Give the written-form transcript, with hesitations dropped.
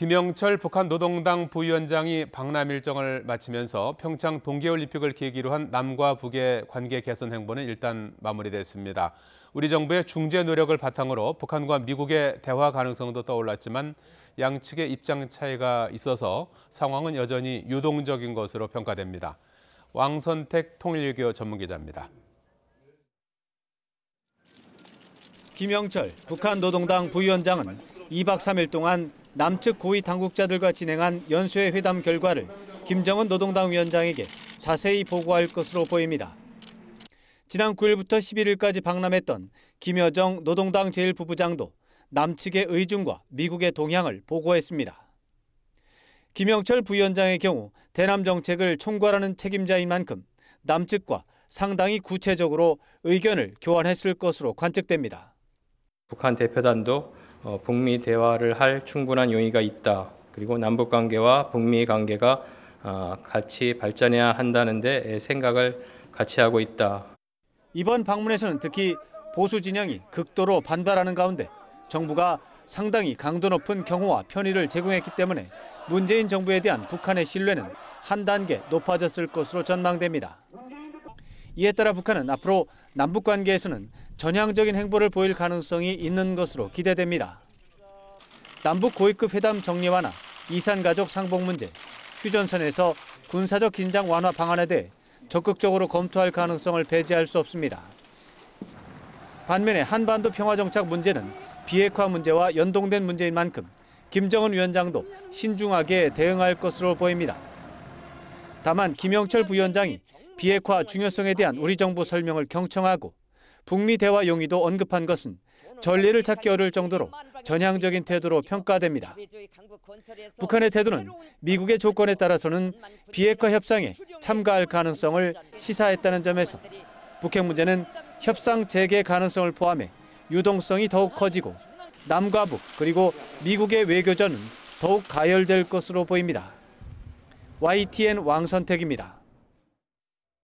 김영철 북한 노동당 부위원장이 방남 일정을 마치면서 평창 동계올림픽을 계기로 한 남과 북의 관계 개선 행보는 일단 마무리됐습니다. 우리 정부의 중재 노력을 바탕으로 북한과 미국의 대화 가능성도 떠올랐지만 양측의 입장 차이가 있어서 상황은 여전히 유동적인 것으로 평가됩니다. 왕선택 통일교 전문기자입니다. 김영철 북한 노동당 부위원장은 2박 3일 동안 남측 고위 당국자들과 진행한 연수회 회담 결과를 김정은 노동당 위원장에게 자세히 보고할 것으로 보입니다. 지난 9일부터 11일까지 방남했던 김여정 노동당 제1부부장도 남측의 의중과 미국의 동향을 보고했습니다. 김영철 부위원장의 경우 대남 정책을 총괄하는 책임자인 만큼 남측과 상당히 구체적으로 의견을 교환했을 것으로 관측됩니다. 북한 대표단도 북미 대화를 할 충분한 용의가 있다. 그리고 남북 관계와 북미 관계가 같이 발전해야 한다는 데 생각을 같이 하고 있다. 이번 방문에서는 특히 보수 진영이 극도로 반발하는 가운데 정부가 상당히 강도 높은 경호와 편의를 제공했기 때문에 문재인 정부에 대한 북한의 신뢰는 한 단계 높아졌을 것으로 전망됩니다. 이에 따라 북한은 앞으로 남북 관계에서는 전향적인 행보를 보일 가능성이 있는 것으로 기대됩니다. 남북 고위급 회담 정례화나 이산가족 상봉 문제, 휴전선에서 군사적 긴장 완화 방안에 대해 적극적으로 검토할 가능성을 배제할 수 없습니다. 반면에 한반도 평화정착 문제는 비핵화 문제와 연동된 문제인 만큼 김정은 위원장도 신중하게 대응할 것으로 보입니다. 다만 김영철 부위원장이 비핵화 중요성에 대한 우리 정부 설명을 경청하고 북미 대화 용의도 언급한 것은 전례를 찾기 어려울 정도로 전향적인 태도로 평가됩니다. 북한의 태도는 미국의 조건에 따라서는 비핵화 협상에 참가할 가능성을 시사했다는 점에서 북핵 문제는 협상 재개 가능성을 포함해 유동성이 더욱 커지고 남과 북 그리고 미국의 외교전은 더욱 가열될 것으로 보입니다. YTN 왕선택입니다.